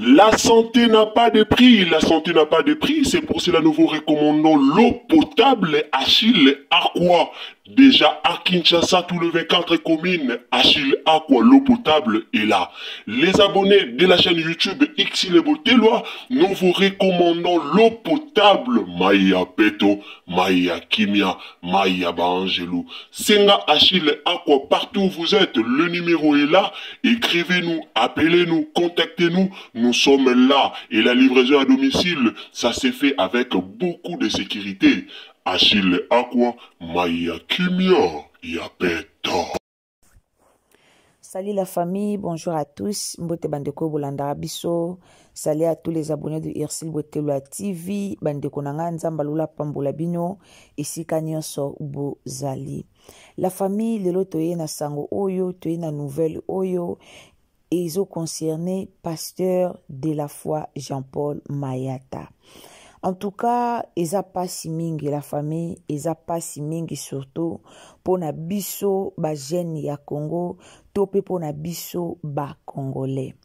La santé n'a pas de prix, la santé n'a pas de prix, c'est pour cela nous vous recommandons l'eau potable Achille Aqua. Déjà à Kinshasa, tous les 24 communes, Achille Aqua, l'eau potable est là. Les abonnés de la chaîne YouTube Xile Botelwa, nous vous recommandons l'eau potable Maya Peto, Maya Kimia, Maya Bangelou. Senga Achille Aqua, partout où vous êtes, le numéro est là. Écrivez-nous, appelez-nous, contactez-nous. Nous sommes là. Et la livraison à domicile, ça s'est fait avec beaucoup de sécurité. Achille Aqua, Maya Kimia, Yapeto. Salut la famille, bonjour à tous. Mbote bandeko Bolanda Biso. Salut à tous les abonnés de Xile Botelwa TV. Bandeko nanga nzamba lula pambola bino. Ici Kanyoso Bozali. La famille, lelo toye na sango oyo, toye na nouvelle oyo. Et ils ont concerné pasteur de la foi Jean-Paul Mayata. En tout cas, ils a pas si mingi la famille, ils a pas si mingi surtout pour na biso ba jeune ya Congo, topé pour na biso ba congolais.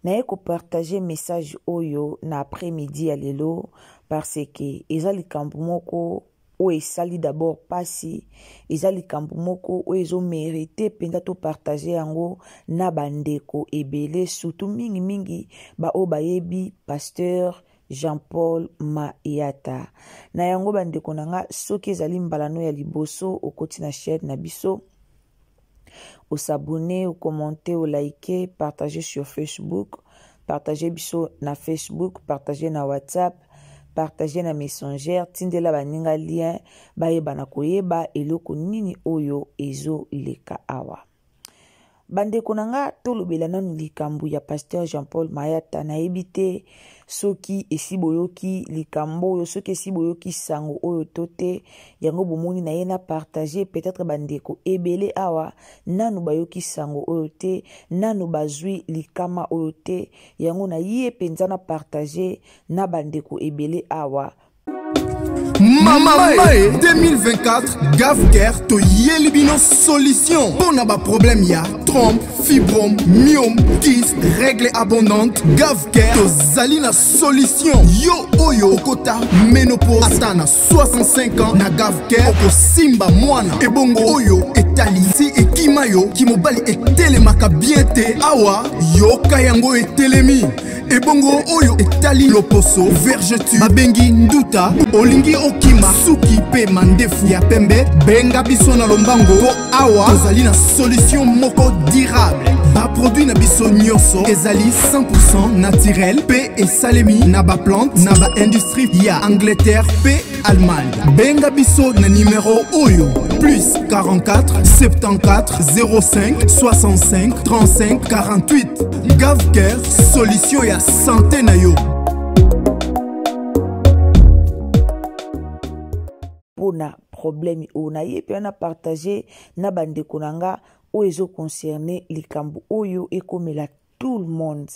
Na eko partager message oyo na après-midi à lelo parce que ils a likambo moko ou esali d'abord passi, eza likambo moko ou ezo mérité penda to partager yango na bandeko ebele surtout mingi ba o bayebi pasteur Jean-Paul Mayata. Na yango bandeko nanga soki ezali mbalano ya liboso okoti na chaîne na biso, au s'abonner, au commenter, au liker, partager sur Facebook, partager biso na Facebook, partager na WhatsApp, partager na Messenger, tindela baninga lien bayeba na koyeba eloko nini oyo ezo leka awa. Bandeko nanga tolobela nanu likambo ya pasteur Jean-Paul Mayata na ebite soki esiboyoki likambo oyo soki esiboyoki sango oyo tote yango bomoni na yena partager peut-être bandeko ebele awa nanu bayoki sango oyo te nanu bazwi likama oyo te yango na ye penza na partager na bandeko ebele awa. Mama 2024 Gavker to Yelibino solution pour na ba problème ya trompe, fibrome, myome, kyste, règle abondante. Gavker to zalina solution yo oyo okota ménopause atana 65 ans na Gavker oko simba mwana ebongo oyo etali si ekimayo kimobali etelemaka bien te awa yo kayango etelemi ebongo oyo etali loposo vergeture babengi nduta olingi okima suki pe mandefu ya pembe benga biso na lombango po awa tozali na solution moko durable ba produit na biso nyonso ezali 100% naturel pe esalemi na ba plante na ba industrie ya Angleterre pe Allemagne. Benga biso na numéro oyo plus 44 74 05 65 35 48. Gavker solution ya santé na yo. Pona problème ona ye pe na partager na bandeko nanga o ezo concerner likambo oyo ekomela tout le monde.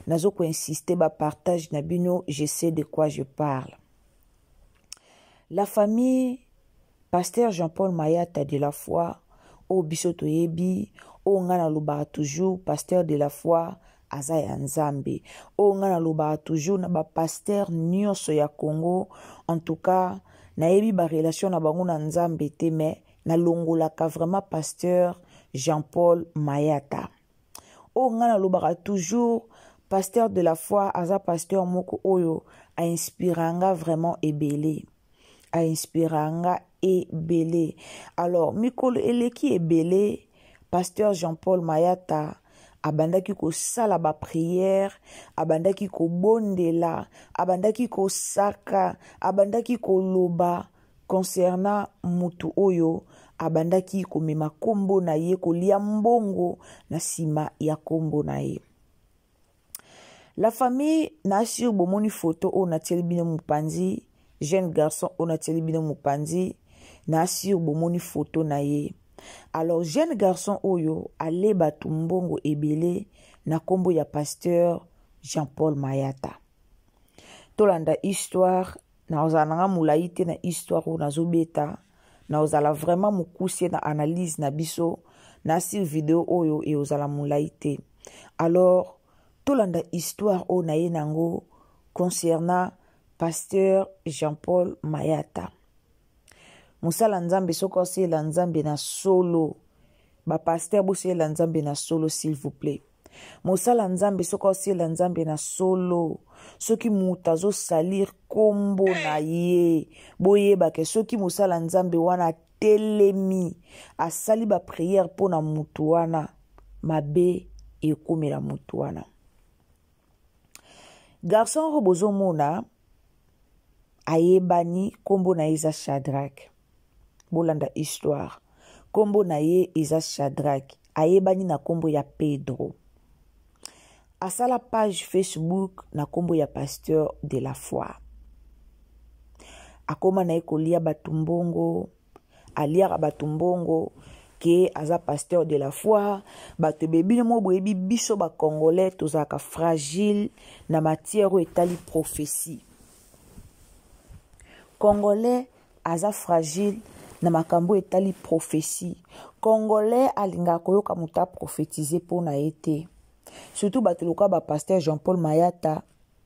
Nazo ko insister ba partage na bino, je sais de quoi je parle. La famille pasteur Jean-Paul Mayata de la foi o bisoto yebi o ngana loba toujours pasteur de la foi Azaya Nzambe o ngana loba toujours na ba pasteur nyonso ya Congo. En tout cas na yebi ba relation na bango na Nzambe te mais na longola ka vraiment pasteur Jean-Paul Mayata o ngana loba toujours pasteur de la foi aza pasteur moko oyo a inspiranga vraiment ebele a inspiranga ebele. Alors mikolo eleki ebele pasteur Jean-Paul Mayata abandaki ko sala ba prière, abandaki ko bondela, abandaki ko saka, abandaki ko loba concernant mutu oyo, abandaki ko mema kombo na ye ko lia mbongo na sima ya kombo na ye. La famille na sur bomoni photo o na telebino mupanzi, jeune garçon o na telebino mupanzi, na sur bomoni photo na ye. Alors jeune garçon oyo ale batumbongo ebele na kombo ya pasteur Jean-Paul Mayata. Tolanda histoire na ozananga mulaite na histoire o na zobeta na ozala vraiment mukuse na analyse na biso na sur vidéo oyo e ozala mulaite. Alors tolanda histoire o na ye nango concernant pasteur Jean-Paul Mayata. Musala nzambe soko osala nzambe na solo. Ba pasteur bosala nzambe na solo s'il vous plaît. Musala nzambe soko osala nzambe na solo. Soki mutazo salir kombo na ye. Boyeba ke soki musala nzambe wana telemi asali ba prière pona mutu wana mabe ekomela mutu wana. Garçon robozo mona ayebani kombo na Isa Shadrach. Bolanda histoire. Kombo na ye Isa Shadrach. Ayebani na kombo ya Pedro. Asala page Facebook na kombo ya pasteur de la foi. Akoma na ekolia batumbongo. Aliara batumbongo. Ke aza pasteur de la foi. Bato bebi mo boyebi biso ba congolais tozaka fragile na matière o etali prophétie. Congolais aza fragile na makambo etali prophétie. Congolais alinga koyoka muta prophétiser pona ete. Surtout bateloka ba pasteur Jean-Paul Mayata,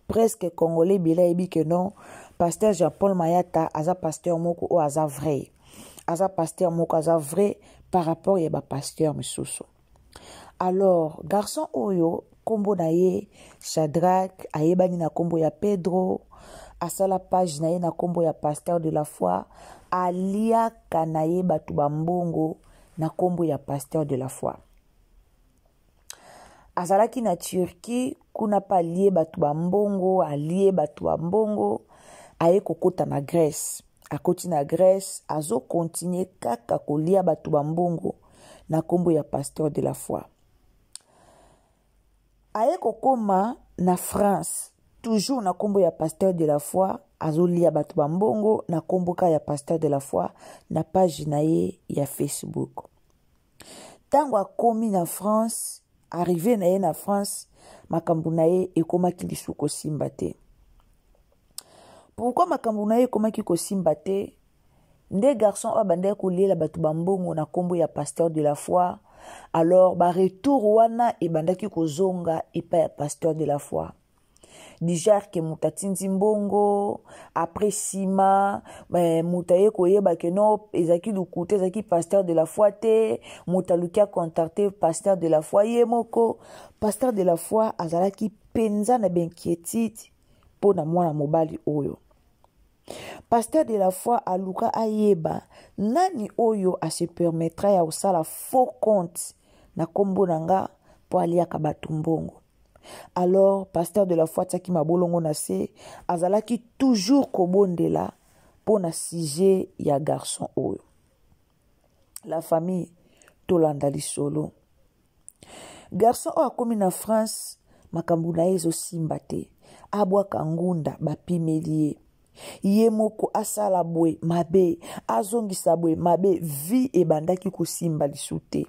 presque congolais bila ebi que non, pasteur Jean-Paul Mayata aza pasteur moko o aza vrai. Aza pasteur moko aza vrai par rapport ya ba pasteur misusu. Alors, garçon oyo kombo na ye Shadrach ayebani na kombo ya Pedro. Asala page na ye na kombo ya pasteur de la foi. Alia kanaye batu bambongo na kombo ya pasteur de la foi. Azalaki na Turquie kuna pa lié batu bambongo, alie batu bambongo, aye kokota na Grèce. Akoti na Grèce, azo continue kaka kolia batu bambongo na kombo ya pasteur de la foi. Aye kokoma na France, toujours na kombo ya pasteur de la foi, azo lia batu bambongo na kombo ka ya pasteur de la foi na page na ye ya Facebook. Tango akomi na France, arrivé na ye na France, makambu na ye ekomaki lisuko simba te. Pourquoi makambu na ye ekomaki kosimba te? Nde garçon abandaki kolela batu bambongo na kombo ya pasteur de la foi, alors ba retour wana ebandaki kozonga epa ya pasteur de la foi. Déjà que mutatindi mbongo, après sima, mutaye koyeba que non, ezaki lukute, ezaki pasteur de la foi te, mutalukia contacté pasteur de la foi yemoko, pasteur de la foi azalaki penza na benkietiti po na mwana mobali oyo. Pasteur de la foi aluka ayeba, nani oyo a se permettra ya osala faux compte na kombo nanga po aliaka batumbongo. Alors, pasteur de la foi taki mabolongo na se, azalaki toujours kobondela po na sujet ya garçon oyo. La famille tolanda lisolo. Garçon oyo akomi na France, makambu na ye ezosimba te. Abwaka ngunda bapimeli ye moko asala bwe mabe, azongisa bwe mabe, vi ebandaki kosimba lisu te.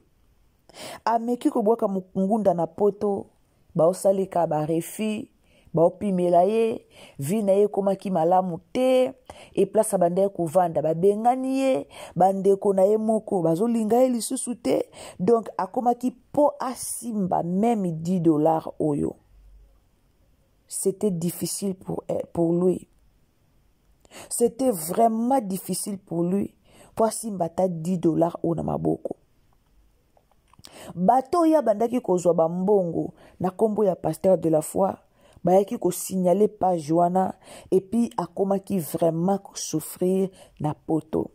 Ameki kobwaka ngunda na poto, baosalika barefi, baopimela ye, vi na ye komaki malamu te, e place bandeko kovanda, babengani ye, bandeko na ye moko, bazolinga ye lisusu te, donc akomaki po asimba même $10 oyo. C'était difficile pour lui. C'était vraiment difficile pour lui pour asimba ta $10 oyo na maboko. Bato ya bandaki kozwa bambongo na kombo ya pasteur de la foi, bayaki ko signaler page wana et puis akomaki vraiment souffrir na poto.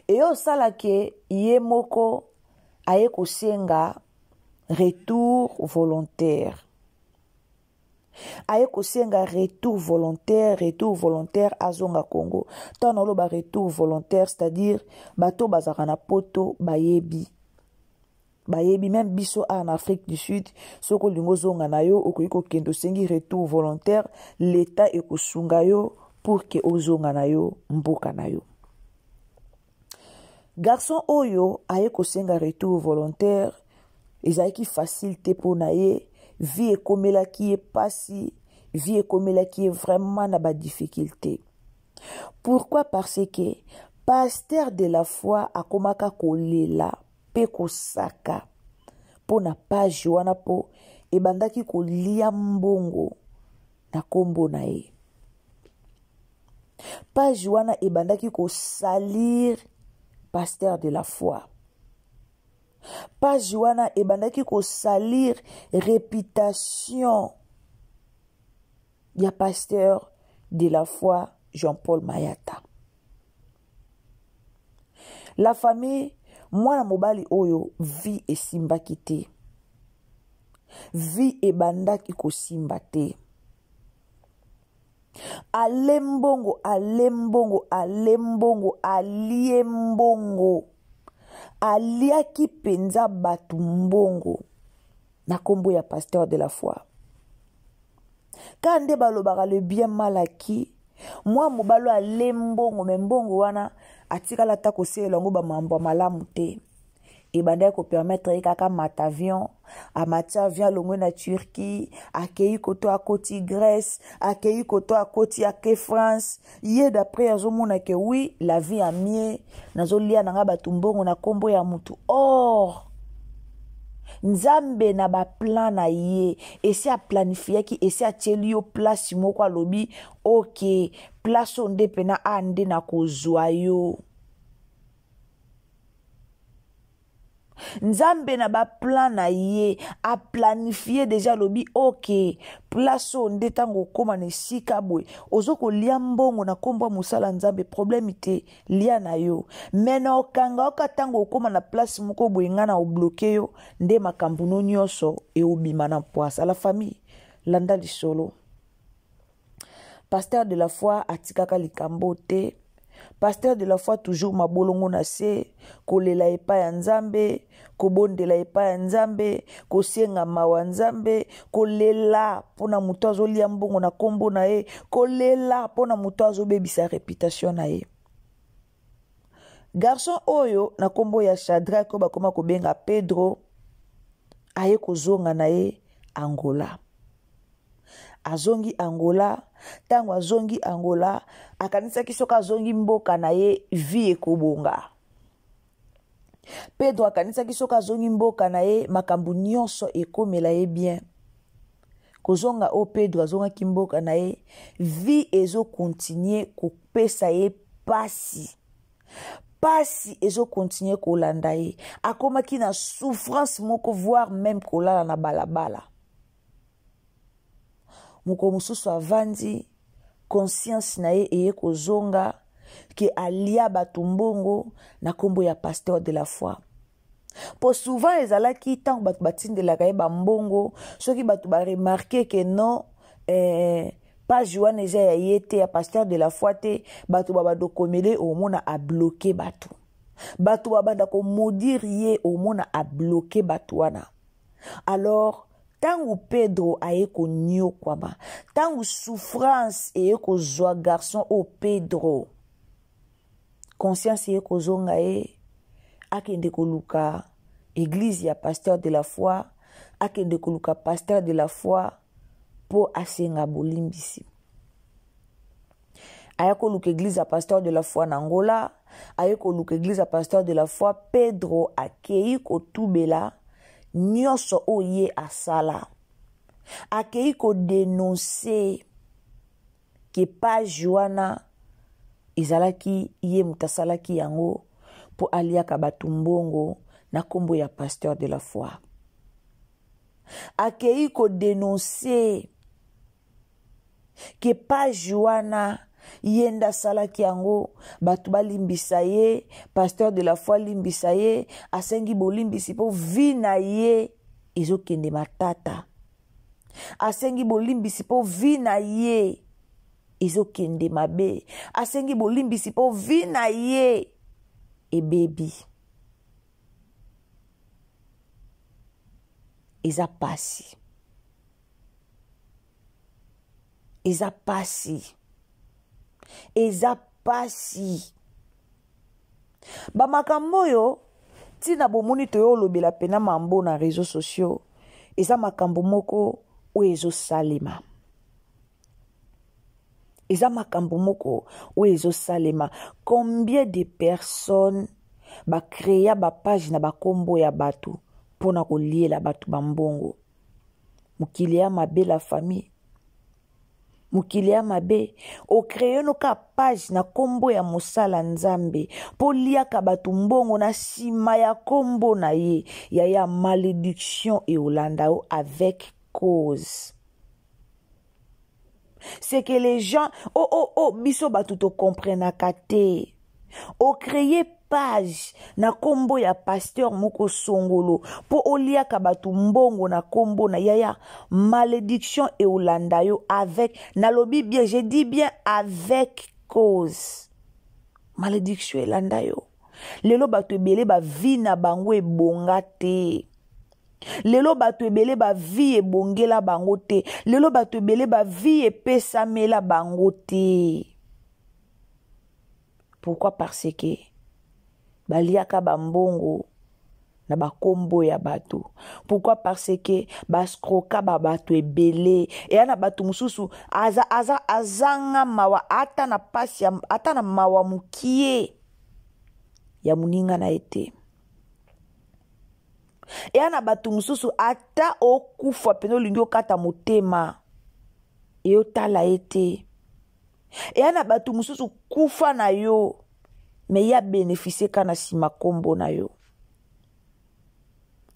Et au salake ye moko aye ko senga retour volontaire. Aye ko senga retour volontaire azonga Congo. Tano lo ba retour volontaire, c'est-à-dire bato bazaka na poto bayebi même biso en Afrique du Sud, soko lingo zonga na yo okoyiko kendo sengi retour volontaire, l'état ekosunga yo pour que ozonga na yo mboka na yo. Garçon oyo aye ko senga retour volontaire, ezaki facile te po na ye, vie ekomela ki e pasi, vie ekomela ki e vraiment na ba difficulté. Pourquoi? Parce que pasteur de la foi akomaka kolela pe kosaka po na page wana po ebandaki kolia mbongo na kombo na ye. Page wana ebandaki kosalir pasteur de la foi. Page wana ebandaki kosalir réputation ya pasteur de la foi Jean-Paul Mayata. La famille, mwana mobali oyo vi esimbaki te. Vi ebandaki kosimba te. Alembongo, alembongo, alembongo, aliembongo. Aliaki penza batu mbongo na kombo ya pasteur de la foi. Kande balobaka le bien malaki, mwa mobalo alembongo membongo wana atikala ta kosela ngo ba mambo malamu te. Ebanda ko permettre kaka mat avion, a mati avion longo na Turquie, akei koto akoti Grèce, akei koto akoti ake France. Ye d'après azomona ke oui, la vie a mieux, nazolia nanga batumbongo na kombo ya mutu. Or Nzambe na ba plan na ye, esi a planifié ki esi a tieli yo place moko alobi, ok, place onde pena ande na kozwa yo. Nzambe na ba plan na ye a planifié déjà lobi ok place onde tango koma ne sika boy ozoko lia mbongo na kombo musala Nzambe problème te lia na yo mena okanga okatango koma na place moko boy ngana o bloqué yo nde makambu no nyonso e obima na poisse. À la famille landa lisolo pasteur de la foi atikaka likambo te. Pasteur de la foi toujours mabolongo na se kolela epa ya Nzambe, kobondela epa ya Nzambe, kosenga mawa Nzambe, kolela pona muto azolia mbongo na kombo na ye, kolela pona muto azobebisa réputation na ye. Garçon oyo na kombo ya Shadrach ko bakoma kobenga Pedro aye kozonga na ye Angola. Azongi Angola, tango azongi Angola, akanisa kisoka azongi mboka na ye vie ekobonga. Pedro akanisa kisoka azongi mboka na ye makambu nyonso ekomela ye bien. Kozonga o Pedro azonga kimboka na ye, vie ezo continuer kopesa ye pasi. Pasi ezo continuer kolanda ye. Akomaki na souffrance moko voire même kolala na balabala. Moko mususu avandi conscience na ye eye kozonga ke alia batumbongo na kombo ya pasteur de la foi. Po souvent ezalaki tango batu batindelaka ye bambongo soki batu ba remarquer que non pas Joan eza ya yete ya pasteur de la foi te batu babadokomele omona a bloquer batu. Batu babanda ko maudire ye omona a bloquer batu wana. Alors tangu Pedro aye ko nyo kwaba, tangu souffrance eye ko zwa garçon o Pedro, conscience eye ko zonga ye, akende ko luka église ya pasteur de la foi, akende ko luka pasteur de la foi po asenga bolimbisi. Aye ko luka église ya pasteur de la foi na Angola, aye ko luka église ya pasteur de la foi, Pedro akei ko tubela nyonso oye asala. Akei ko dénoncer ke pa Joana izalaki ye mutasalaki yango po aliaka batumbongo na kombo ya pasteur de la foi. Akei ko dénoncer ke pa Joana yenda salaki yango batu balimbisa ye, pasteur de la foi limbisa ye, asengi bolimbisi po vina ye ezokende matata. Asengi bolimbisi po vina ye ezokende mabe. Asengi bolimbisi po vina ye ebebi. Eza pasi. Eza pasi. Eza pasi. Ba makambo yo tina bomoni to yo lobela pena mambo na réseaux sociaux. Eza makambo moko o ezo salema. Eza makambo moko o ezo salema. Combien de personnes ba créer ba page na ba kombo ya batu pona ko lier la batu bambongo. mokili ya mabe la famille. Mokili ya mabe ocreye no ka page na kombo ya mosala nzambe po liaka bato mbongo na sima ya kombo na ye ya malédiction et olanda o avec cause. C'est que les gens biso bato to comprenaka te. Ocreye page na kombo ya pasteur moko songolo po oliaka batu mbongo na kombo na yaya malédiction et olanda yo avec nalobi bien, je dis bien avec cause. Malédiction et olanda yo. Lelo batu ebele ba vi na bango ebonga te. Lelo batu ebele ba vi ebongela bango te. Lelo batu ebele ba vi epesamela bango te. Pourquoi? Parce que baliaka bambongo na bakombo ya bato. Pourquoi? Parce que baskroka bato ebele. E ana bato mususu azanga mawa ata na pasi ata na mawa mukie ya muninga na ete. E ana bato mususu ata okufa peno lingi okata motema e otala ete. E ana bato mususu kufa na yo me ya bénéficier kana sima kombo na yo.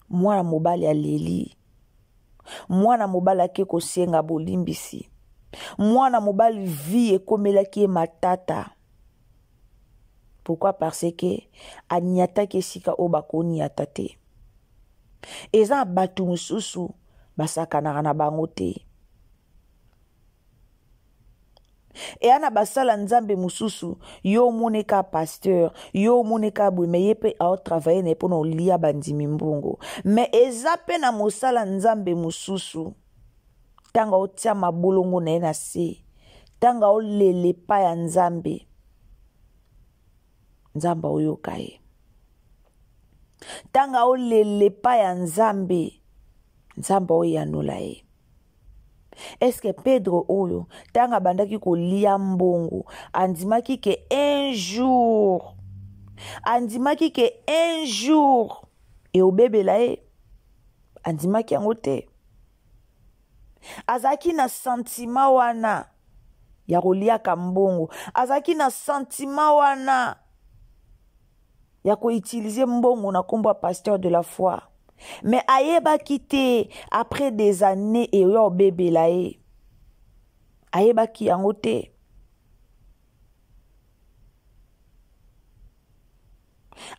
Mwana mobali aleli. Mwana mobali ake kosenga bolimbisi. Mwana mobali vie ekomelaki matata. Pourquoi? Parce que anyataki sika o bakoni atate. Eza bato mususu basakanaka na bango te. E ana basala nzambe mususu yo moneka pasteur yo moneka bwe me yepe ao travailler ne pono lia bandimi mbongo me ezape na mosala nzambe mususu tanga otia mabolongo na na se tanga olele pa ya nzambe nzamba oyoka ye tanga olele pa ya nzambe nzamba oyanula ye. Est-ce que Pedro oyo tanga bandaki ko lia mbongo andimaki ke un jour e obebela e andimaki yango te. Azaki na sentiment wana ya koliaka mbongo, azaki na sentiment wana ya ko utiliser mbongo na kombo pasteur de la foi. Mais ayeba kite après des années et yo bébé la e. Ayeba ki yango te.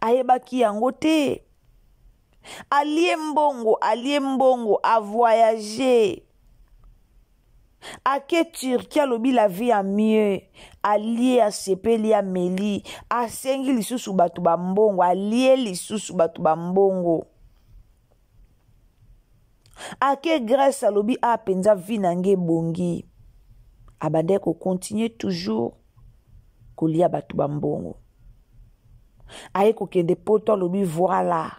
Ayeba ki yango te. Alie mbongo a voyager. Ake Turquie alobi la vie a mieux. Alie a sepeli a meli. A sengi lisusu batu ba mbongo. Alie lisusu batu ba mbongo. Ake Grèce alobi a penza vinange bongi. Abande ko continue toujours ko lia batu bambongo. Aye ko kende poto alobi voilà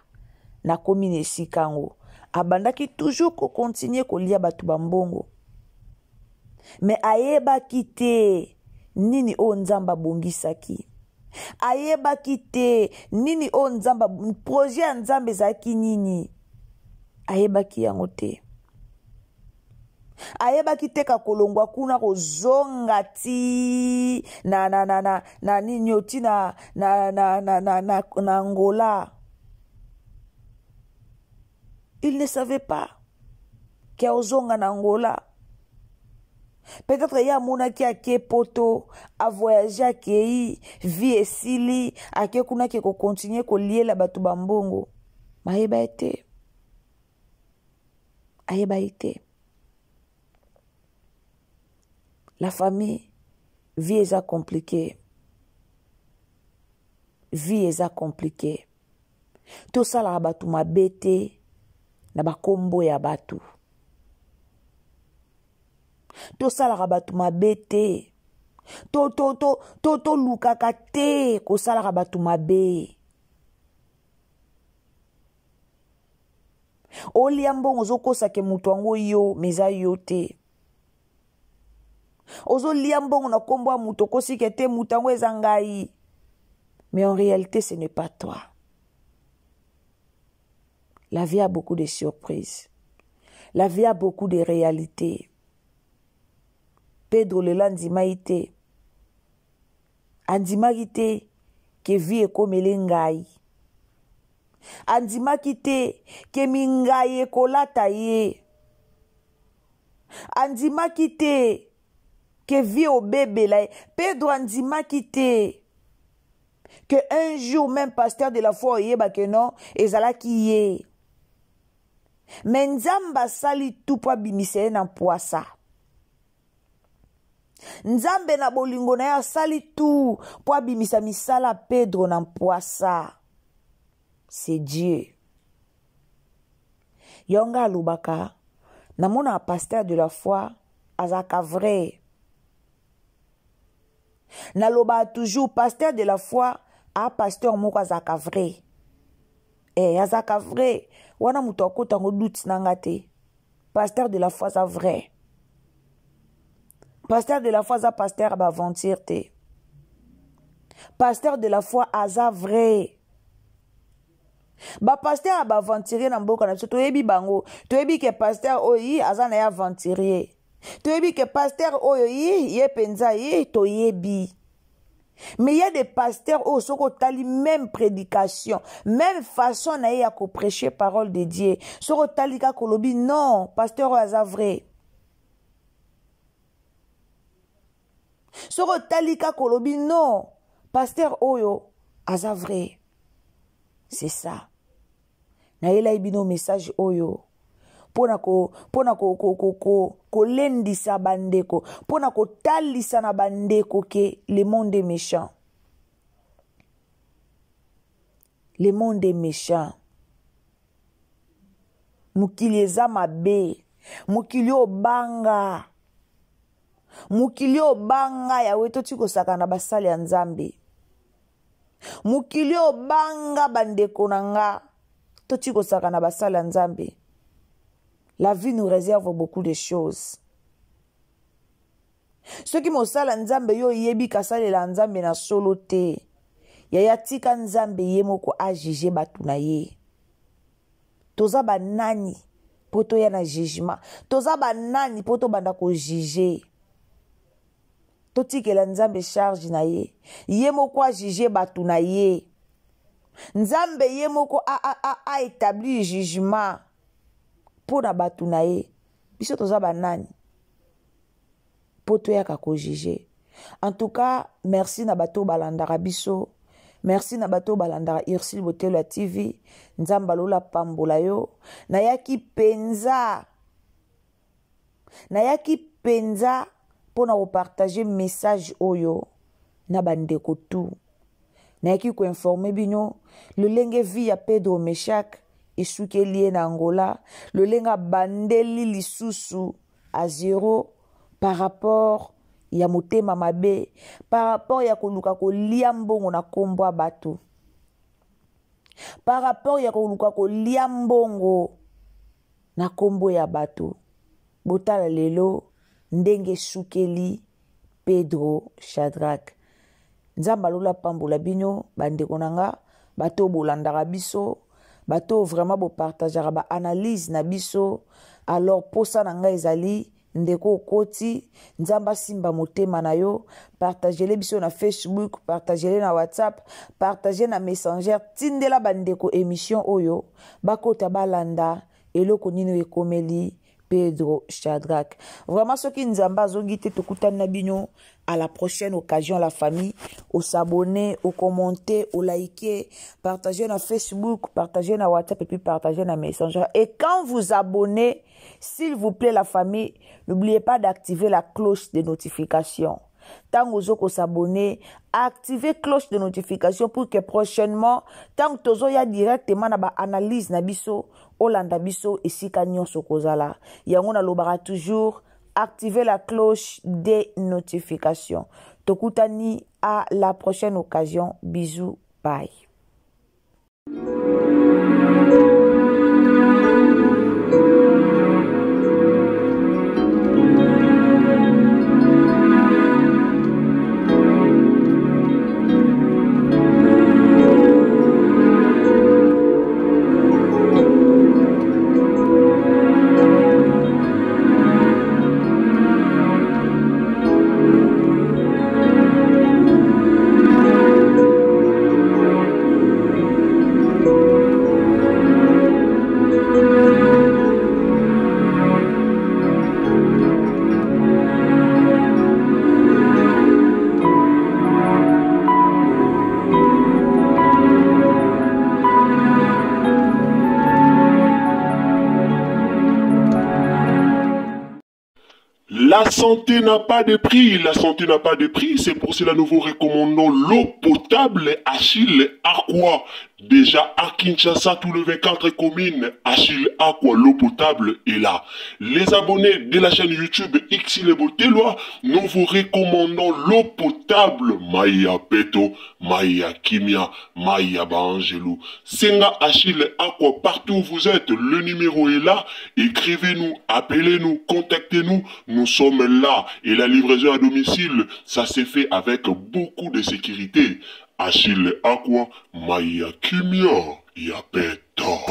na komine sikango. Abandaki toujours ko continue ko lia batu bambongo. Mais ayeba kite nini o nzamba bongisaki. Ayeba kite nini o nzamba projet nzambe zaki nini. Ayebaki yango te. Ayebaki te ka kolongwa kuna ko zonga ti na nini oti na Angola. Il ne savait pas qu'il y a zonga na Angola. Peut-être il y a mona qui a poto a voyager a qui vie et sili a qui kuna qui ko continuer ko lier la batu bambongo. Ayeba ete. Ayeba ete. La famille, vie est compliquée. Vie est compliquée. Tout ça la batu ma bete na ba kombo ya batu. Tout ça la batu ma bete. To lukaka te ko sala la batu ma be. Oli ambongo ozo kosa ke mutu ango yo meza yo te. Ozo liambongo na kombo a mutu kosi ke te mutu ango ezangai. Mais en réalité ce n'est pas toi. La vie a beaucoup de surprises. La vie a beaucoup de réalités. Pedro le landimite. Andimagite que vie ekomele ngai. Andimakite ke mingai ekolata ye. Andimakite que vie au bébé là. Pedro andimakite que un jour même pasteur de la foi yeba que non ezalaki ye. Mais nzamba sali tout po bimise na poasa. Nzambe na bolingo na ya sali tout po bimisa misala Pedro na poasa. C'est Dieu. Yonga lubaka namona pasteur de la foi azaka vrai. Naloba toujours pasteur de la foi a pasteur moko azaka vrai. Azaka vrai. Wana mutoko tango doute nangate. Pasteur de la foi ça vrai. Pasteur de la foi ça pasteur aventure te. Pasteur de la foi aza vrai. Ba pasteur aventurier na mboka na to yebi bango. To yebi ke pasteur oyi aza na aventurier. To yebi ke pasteur oyi ye penza ye to yebi. Mais il y a des pasteurs où sont tali même prédication, même façon na ya ko prêcher parole de Dieu. Sont tali ka kolobi non, pasteur aza vrai. Sont tali ka kolobi non, pasteur oyo aza vrai. C'est ça. Na yela ibino message oyo. Pona ko lendisa bandeko, pona ko talisa na bandeko ke le monde est méchant. Le monde est méchant. Mukili eza mabe, mukili obanga. Mukili obanga ya weto tiko saka na basali ya Nzambe. Mukili obanga bandeko nanga, to tiko saka na basali ya Nzambe. La vie nous réserve beaucoup de choses. Ceux qui m'ont sala Nzambe yo yebi kasale la Nzambe na solo te. Yaya tika Nzambe yemoko a jige batuna ye. Toza ba nani poto ya na jugement. Toza ba nani poto banda ko juger. Toti ke la Nzambe charge na ye. Yemoko a jige batuna ye. Nzambe yemoko a établi jugement. Pour na batu na ye biso toza banani poto ya kako juger. En tout cas, merci na bato balandaka biso, merci na bato balandaka Ursil Botelwa TV. Nzamba lola pambola yo nayaki penza pona ko partager message oyo na bandeko tu. Nayaki ko informer bino le lenge vi ya Pedro Meshak Isuke lié na Angola, le lenga bandeli lisusu à 0 par rapport ya motema mabe, par rapport ya koluka ko liambongo na kombo bato, par rapport ya koluka ko liambongo na kombo ya bato. Botala lelo ndenge sukeli Pedro Shadrach. Nzamba lola pambola bino bandeko nanga bato bolandaka biso. Bato vraiment bo partager ba analyse na biso. Alors posa nanga ezali ndeko koti nzamba simba motema na yo, partager le biso na Facebook, partager na WhatsApp, partager na Messenger, tindela bandeko émission oyo bakota balanda eloko nino ekomeli Pedro Shadrach. Vraiment ce qui nzamba zongite tokutana na bino. À la prochaine occasion, la famille, au s'abonner, au commenter, au liker, partager na Facebook, partager na WhatsApp et puis partager na Messenger. Et quand vous abonnez, s'il vous plaît la famille, n'oubliez pas d'activer la cloche de notification. Tant que vous s'abonner, activez cloche de notification pour que prochainement, tant que vous avez directement na ba analyse na biso, Olanda biso et si kanyon sokozala. Yangona lobara toujours. Activez la cloche des notifications. Tokutani à la prochaine occasion. Bisous. Bye. La santé n'a pas de prix, la santé n'a pas de prix, c'est pour cela nous vous recommandons l'eau potable Achille Aqua. Déjà à Kinshasa, tout le 24 communes, Achille Aqua, l'eau potable est là. Les abonnés de la chaîne YouTube Ixile Boteloa, nous vous recommandons l'eau potable Maya Peto, Maya Kimia, Maya Bangelou. Senga Achille Aqua, partout où vous êtes, le numéro est là. Écrivez-nous, appelez-nous, contactez-nous, nous sommes là. Et la livraison à domicile, ça s'est fait avec beaucoup de sécurité. Achille Aqua, Maya Kimia, Yapeto.